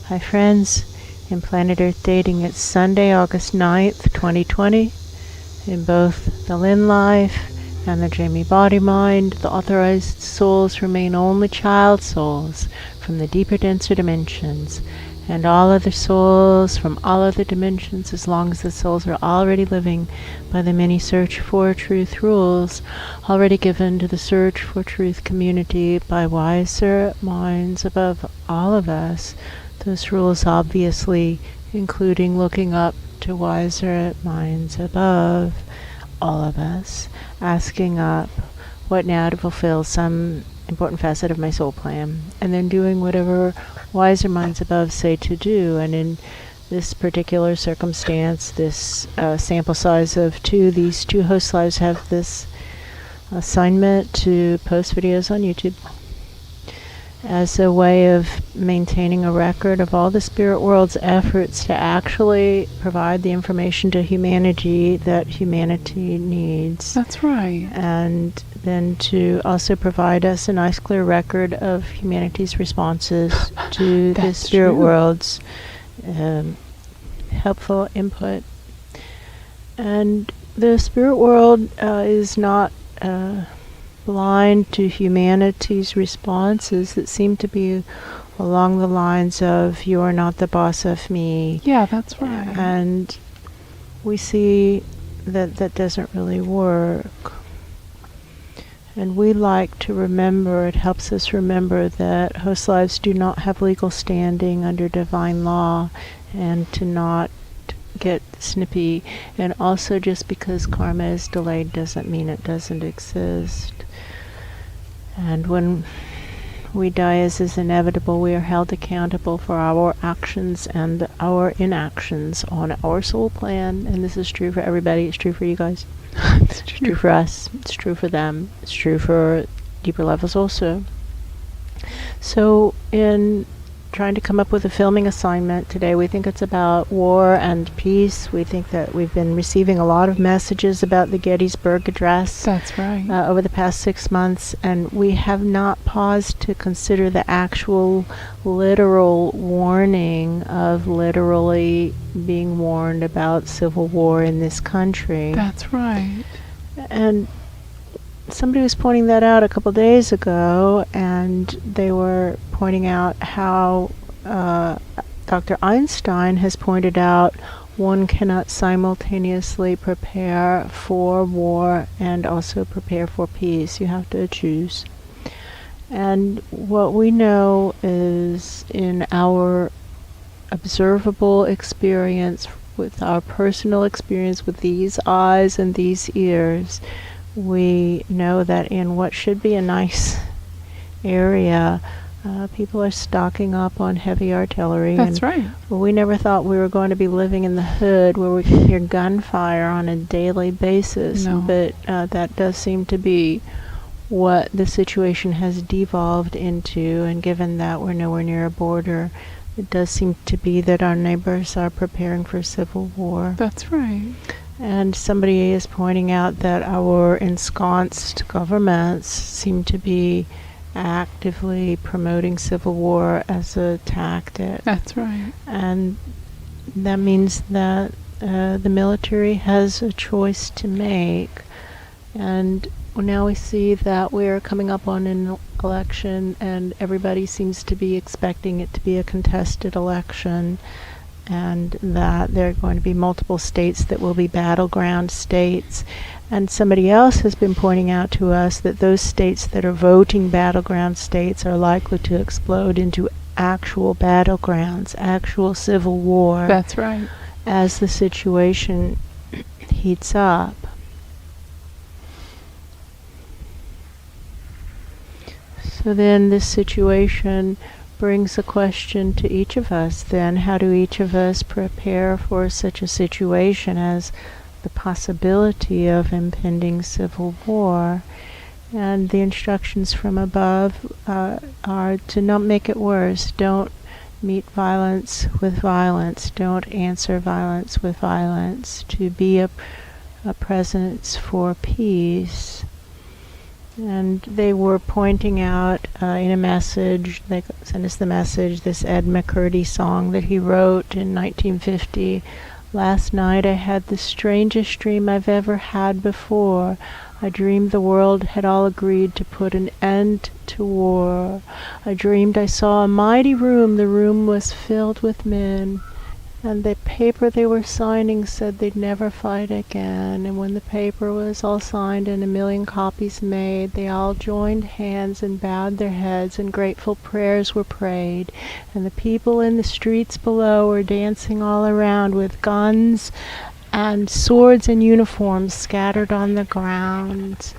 Hi friends, in Planet Earth Dating, it's Sunday, August 9th, 2020. In both the Lynn life and the Jamie body mind, the authorized souls remain only child souls from the deeper, denser dimensions. And all other souls from all other dimensions, as long as the souls are already living by the many search for truth rules already given to the search for truth community by wiser minds above all of us. Those rules obviously including looking up to wiser minds above all of us, asking up what now to fulfill some important facet of my soul plan, and then doing whatever wiser minds above say to do. And in this particular circumstance, this sample size of 2, these 2 host lives have this assignment to post videos on YouTube as a way of maintaining a record of all the spirit world's efforts to actually provide the information to humanity that humanity needs. That's right. And then to also provide us a nice clear record of humanity's responses to the spirit world's helpful input. And the spirit world is not blind to humanity's responses that seem to be along the lines of, you're not the boss of me. Yeah, that's right. And we see that that doesn't really work. And we like to remember, it helps us remember that host lives do not have legal standing under divine law, and to not get snippy. And also, just because karma is delayed doesn't mean it doesn't exist. And when we die, as is inevitable, we are held accountable for our actions and our inactions on our soul plan. And this is true for everybody. It's true for you guys. It's true for us. It's true for them. It's true for deeper levels also. So in trying to come up with a filming assignment today, we think it's about war and peace. We think that we've been receiving a lot of messages about the Gettysburg Address. That's right. Over the past 6 months, and we have not paused to consider the actual literal warning of literally being warned about civil war in this country. That's right. And somebody was pointing that out a couple days ago, and they were pointing out how Dr. Einstein has pointed out one cannot simultaneously prepare for war and also prepare for peace. You have to choose. And what we know is, in our observable experience, with our personal experience with these eyes and these ears, we know that in what should be a nice area, people are stocking up on heavy artillery. That's right. We never thought we were going to be living in the hood where we could hear gunfire on a daily basis. No. But that does seem to be what the situation has devolved into. And given that we're nowhere near a border, it does seem to be that our neighbors are preparing for civil war. That's right. And somebody is pointing out that our ensconced governments seem to be actively promoting civil war as a tactic. That's right. And that means that the military has a choice to make. And now we see that we're coming up on an election, and everybody seems to be expecting it to be a contested election, and that there are going to be multiple states that will be battleground states. And somebody else has been pointing out to us that those states that are voting battleground states are likely to explode into actual battlegrounds, actual civil war. That's right. As the situation heats up. So then this situation brings a question to each of us then. How do each of us prepare for such a situation as the possibility of impending civil war? And the instructions from above are to not make it worse. Don't meet violence with violence. Don't answer violence with violence. To be a presence for peace. And they were pointing out in a message, they sent us the message, this Ed McCurdy song that he wrote in 1950. Last night I had the strangest dream I've ever had before. I dreamed the world had all agreed to put an end to war. I dreamed I saw a mighty room. The room was filled with men. And the paper they were signing said they'd never fight again. And when the paper was all signed and 1,000,000 copies made, they all joined hands and bowed their heads, and grateful prayers were prayed. And the people in the streets below were dancing all around with guns and swords and uniforms scattered on the ground.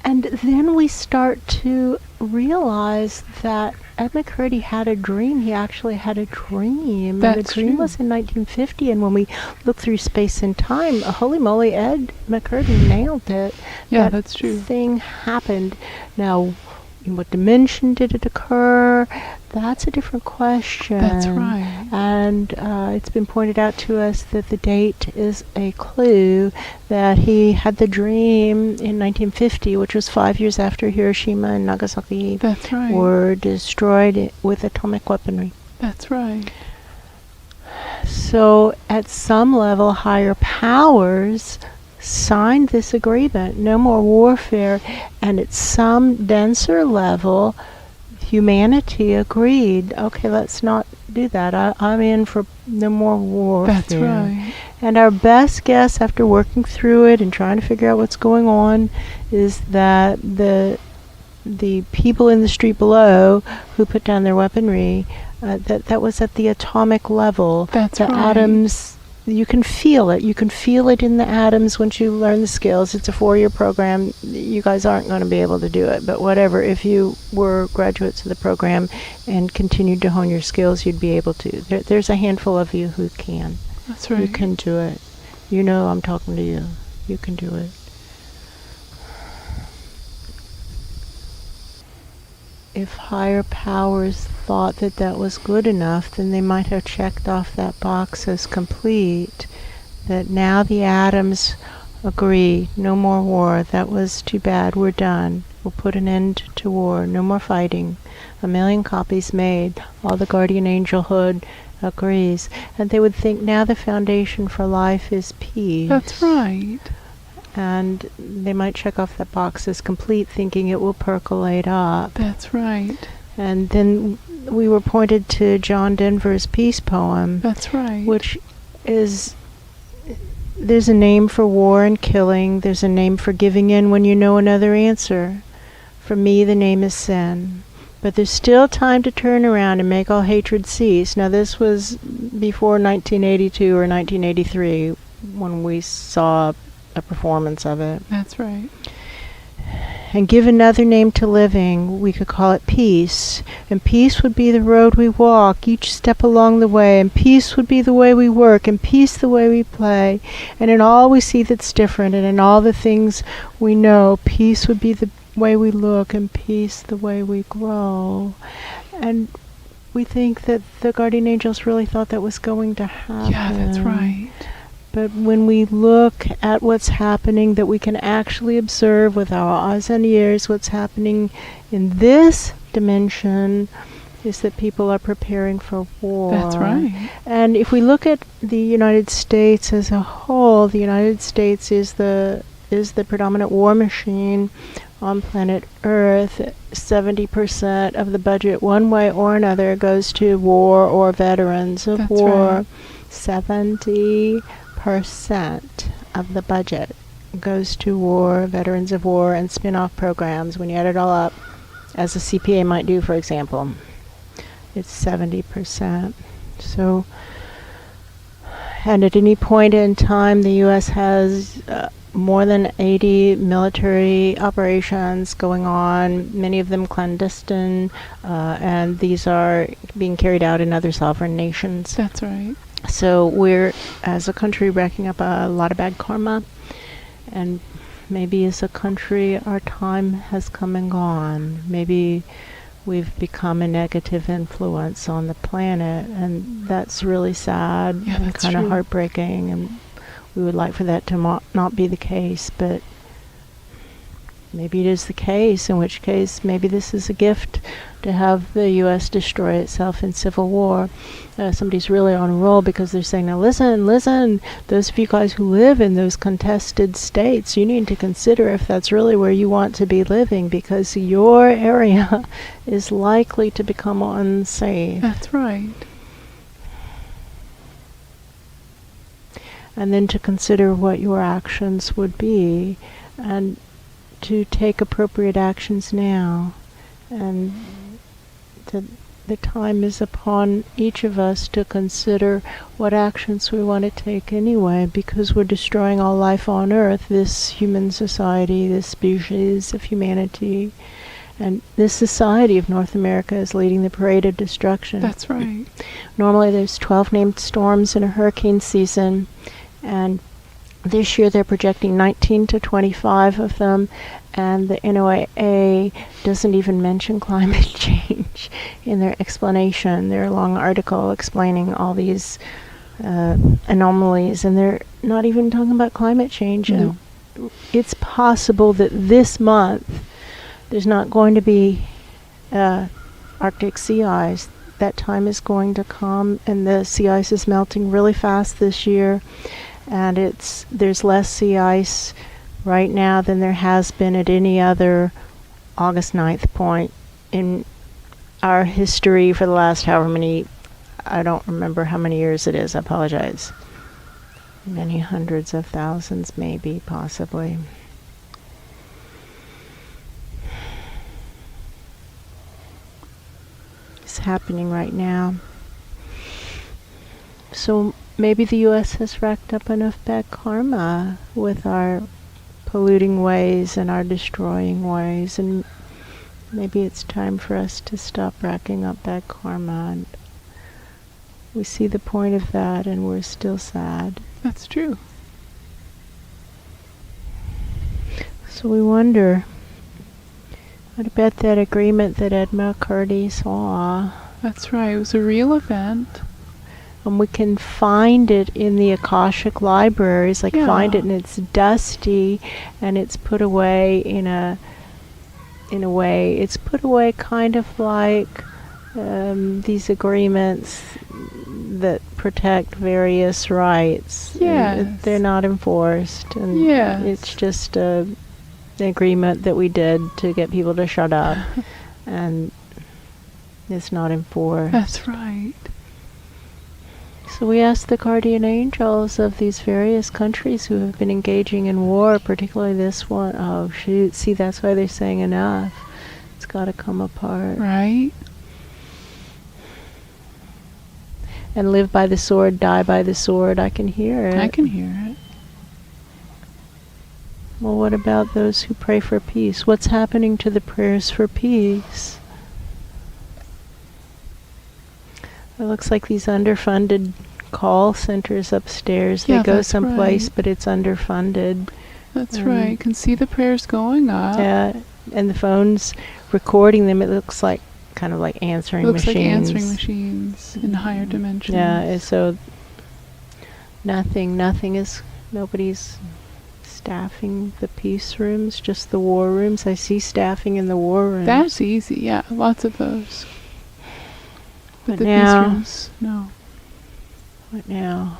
And then we start to realize that Ed McCurdy had a dream. He actually had a dream. That's and the dream true. was in 1950. And when we look through space and time, holy moly, Ed McCurdy nailed it. Yeah, that's true. Thing happened. Now, in what dimension did it occur? That's a different question. That's right. And it's been pointed out to us that the date is a clue that he had the dream in 1950, which was 5 years after Hiroshima and Nagasaki That's right. were destroyed with atomic weaponry. That's right. So at some level, higher powers signed this agreement, no more warfare, and at some denser level, humanity agreed, okay, let's not do that. I'm in for no more warfare. That's right. And our best guess after working through it and trying to figure out what's going on is that the people in the street below who put down their weaponry, that was at the atomic level. That's the right. atoms, you can feel it. You can feel it in the atoms once you learn the skills. It's a 4-year program. You guys aren't going to be able to do it, but whatever. If you were graduates of the program and continued to hone your skills, you'd be able to. There's a handful of you who can. That's right. You can do it. You know I'm talking to you. You can do it. If higher powers thought that that was good enough, then they might have checked off that box as complete. That now the atoms agree, no more war. That was too bad. We're done. We'll put an end to war. No more fighting. 1,000,000 copies made. All the guardian angelhood agrees. And they would think now the foundation for life is peace. That's right. And they might check off that box as complete, thinking it will percolate up. That's right. And then we were pointed to John Denver's peace poem, That's right. which is, there's a name for war and killing. There's a name for giving in when you know another answer. For me, the name is sin. But there's still time to turn around and make all hatred cease. Now, this was before 1982 or 1983 when we saw a performance of it. That's right. And give another name to living. We could call it peace. And peace would be the road we walk, each step along the way. And peace would be the way we work. And peace the way we play. And in all we see that's different. And in all the things we know, peace would be the way we look. And peace the way we grow. And we think that the guardian angels really thought that was going to happen. Yeah, that's right. But when we look at what's happening, that we can actually observe with our eyes and ears what's happening in this dimension, is that people are preparing for war. That's right. And if we look at the United States as a whole, the United States is the predominant war machine on planet Earth. 70% of the budget, one way or another, goes to war or veterans of That's war. right. 70% of the budget goes to war, veterans of war, and spin-off programs. When you add it all up, as a CPA might do, for example, it's 70%. So, and at any point in time, the U.S. has more than 80 military operations going on, many of them clandestine, and these are being carried out in other sovereign nations. That's right. So we're, as a country, racking up a lot of bad karma, and maybe as a country our time has come and gone. Maybe we've become a negative influence on the planet, and that's really sad. Yeah, and that's kind of true. heartbreaking, and we would like for that to not be the case, but maybe it is the case, in which case maybe this is a gift to have the U.S. destroy itself in civil war. Somebody's really on a roll because they're saying, now listen, those of you guys who live in those contested states, you need to consider if that's really where you want to be living, because your area is likely to become unsafe. That's right. And then to consider what your actions would be, and to take appropriate actions now. And the time is upon each of us to consider what actions we want to take anyway, because we're destroying all life on Earth, this human society, this species of humanity. And this society of North America is leading the parade of destruction. That's right. Normally there's 12 named storms in a hurricane season, and this year they're projecting 19 to 25 of them, and the NOAA doesn't even mention climate change in their explanation. Their long article explaining all these anomalies, and they're not even talking about climate change. No. And it's possible that this month there's not going to be Arctic sea ice. That time is going to come, and the sea ice is melting really fast this year, and there's less sea ice right now than there has been at any other August 9th point in our history for the last however many, I don't remember how many years it is, I apologize. Many hundreds of thousands, maybe, possibly. It's happening right now. So maybe the U.S. has racked up enough bad karma with our polluting ways and our destroying ways, and maybe it's time for us to stop racking up bad karma. And we see the point of that, and we're still sad. That's true. So we wonder, what about that agreement that Ed McCarty saw? That's right. It was a real event. And we can find it in the Akashic libraries, find it, and it's dusty, and it's put away in a way, it's put away kind of like these agreements that protect various rights. Yes. They're not enforced, and Yes. it's just an agreement that we did to get people to shut up, and it's not enforced. That's right. So we ask the guardian angels of these various countries who have been engaging in war, particularly this one. Oh, shoot. See, that's why they're saying enough. It's got to come apart. Right. And live by the sword, die by the sword. I can hear it. I can hear it. Well, what about those who pray for peace? What's happening to the prayers for peace? It looks like these underfunded call centers upstairs. Yeah, they go that's someplace, right. but it's underfunded. That's right. You can see the prayers going up. Yeah, and the phone's recording them. It looks like kind of like answering It looks machines. like answering machines in higher dimensions. Yeah, and so nobody's staffing the peace rooms, just the war rooms. I see staffing in the war rooms. That's easy. Yeah, lots of those. But the now, peace rooms, no. But now,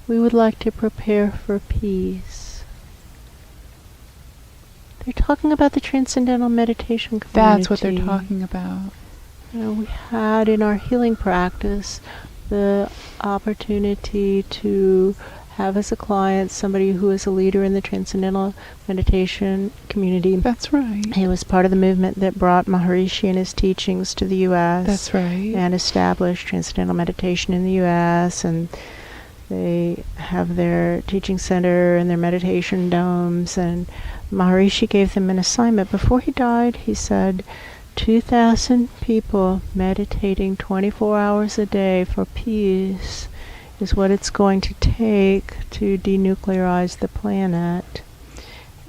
we would like to prepare for peace. They're talking about the transcendental meditation community. That's what they're talking about. We had in our healing practice the opportunity to have as a client somebody who is a leader in the transcendental meditation community. That's right. He was part of the movement that brought Maharishi and his teachings to the U.S. That's right. And established transcendental meditation in the U.S. And they have their teaching center and their meditation domes. And Maharishi gave them an assignment. Before he died, he said, 2,000 people meditating 24 hours a day for peace is what it's going to take to denuclearize the planet,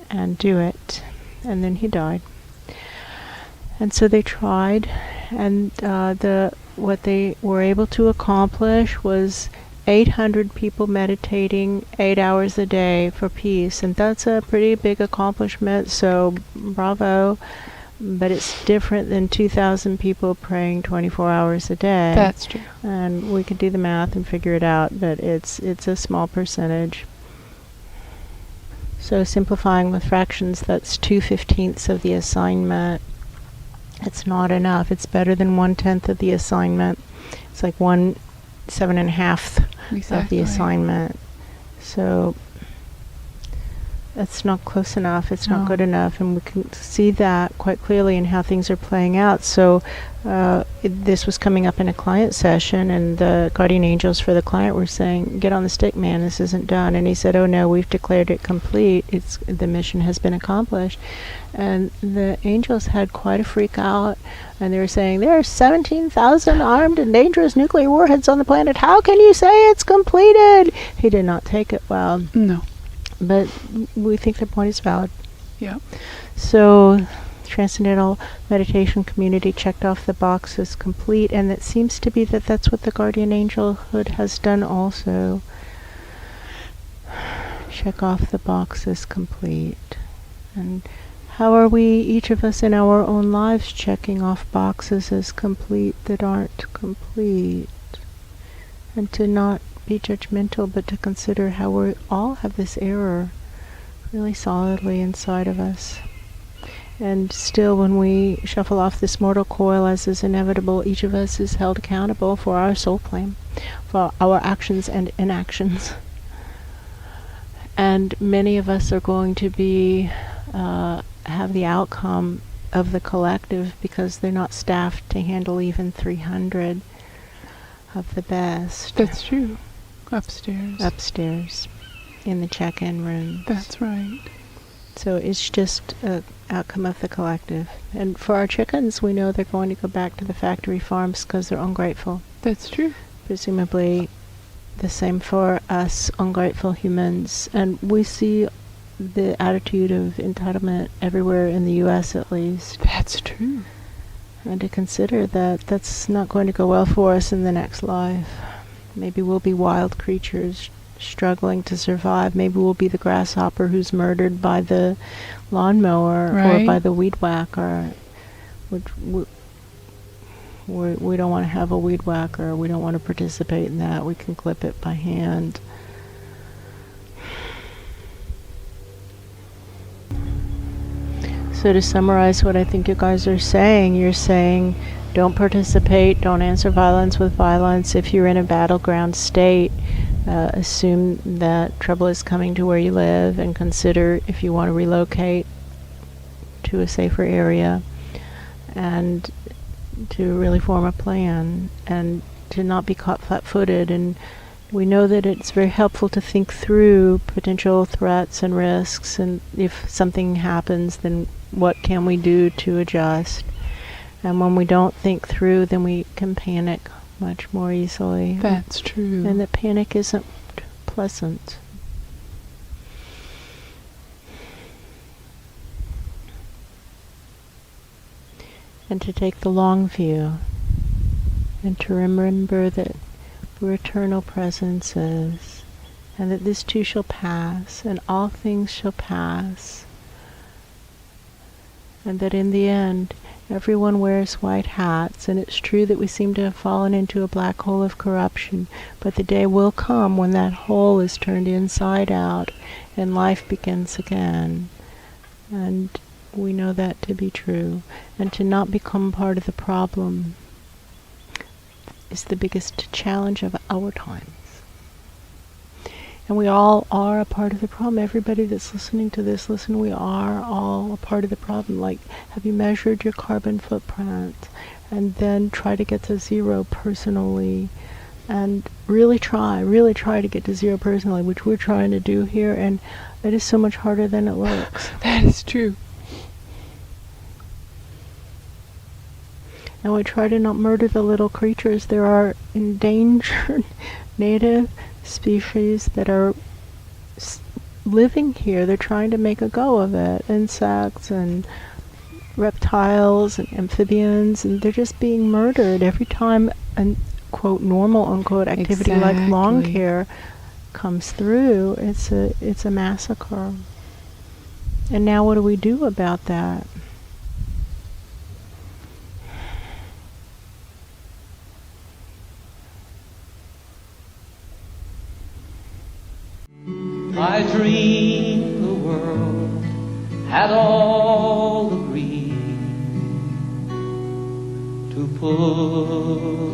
and do it. And then he died. And so they tried, and what they were able to accomplish was 800 people meditating 8 hours a day for peace, and that's a pretty big accomplishment, so bravo. But it's different than 2,000 people praying 24 hours a day. That's true. And we could do the math and figure it out, but it's a small percentage. So simplifying with fractions, that's 2/15 of the assignment. It's not enough. It's better than 1/10 of the assignment. It's like 1/7.5 of the assignment. So that's not close enough. It's not good enough, and we can see that quite clearly in how things are playing out. So this was coming up in a client session, and the guardian angels for the client were saying, "Get on the stick, man. This isn't done." And he said, "Oh no, we've declared it complete. The mission has been accomplished." And the angels had quite a freak out, and they were saying, "There are 17,000 armed and dangerous nuclear warheads on the planet. How can you say it's completed?" He did not take it well. No. But we think their point is valid. Yeah. So, Transcendental Meditation Community checked off the box as complete, and it seems to be that that's what the Guardian Angelhood has done also. Check off the box as complete. And how are we, each of us in our own lives, checking off boxes as complete that aren't complete? And to not be judgmental, but to consider how we all have this error really solidly inside of us. And still, when we shuffle off this mortal coil, as is inevitable, each of us is held accountable for our soul claim, for our actions and inactions. And many of us are going to be have the outcome of the collective, because they're not staffed to handle even 300 of the best. That's true. Upstairs in the check-in room. That's right. So it's just an outcome of the collective. And for our chickens, we know they're going to go back to the factory farms because they're ungrateful. That's true. Presumably the same for us ungrateful humans. And we see the attitude of entitlement everywhere in the U.S. at least. That's true. And to consider that that's not going to go well for us in the next life. Maybe we'll be wild creatures struggling to survive. Maybe we'll be the grasshopper who's murdered by the lawnmower, right, or by the weed whacker. We don't want to have a weed whacker. We don't want to participate in that. We can clip it by hand. So to summarize what I think you guys are saying, you're saying, don't participate, don't answer violence with violence. If you're in a battleground state, assume that trouble is coming to where you live, and consider if you want to relocate to a safer area, and to really form a plan, and to not be caught flat-footed. And we know that it's very helpful to think through potential threats and risks, and if something happens, then what can we do to adjust? And when we don't think through, then we can panic much more easily. That's true. And that panic isn't pleasant. And to take the long view, and to remember that we're eternal presences, and that this too shall pass, and all things shall pass, and that in the end, everyone wears white hats, and it's true that we seem to have fallen into a black hole of corruption, but the day will come when that hole is turned inside out, and life begins again. And we know that to be true. And to not become part of the problem is the biggest challenge of our times. And we all are a part of the problem. Everybody that's listening to this, listen, we are all a part of the problem. Like, have you measured your carbon footprint? And then try to get to zero personally. And really try to get to zero personally, which we're trying to do here. And it is so much harder than it looks. That is true. And we try to not murder the little creatures. There are endangered native species that are living here. They're trying to make a go of it. Insects and reptiles and amphibians, and they're just being murdered every time quote normal unquote activity like lawn Exactly. care comes through, it's a massacre. And now what do we do about that? I dreamed the world had all agreed to put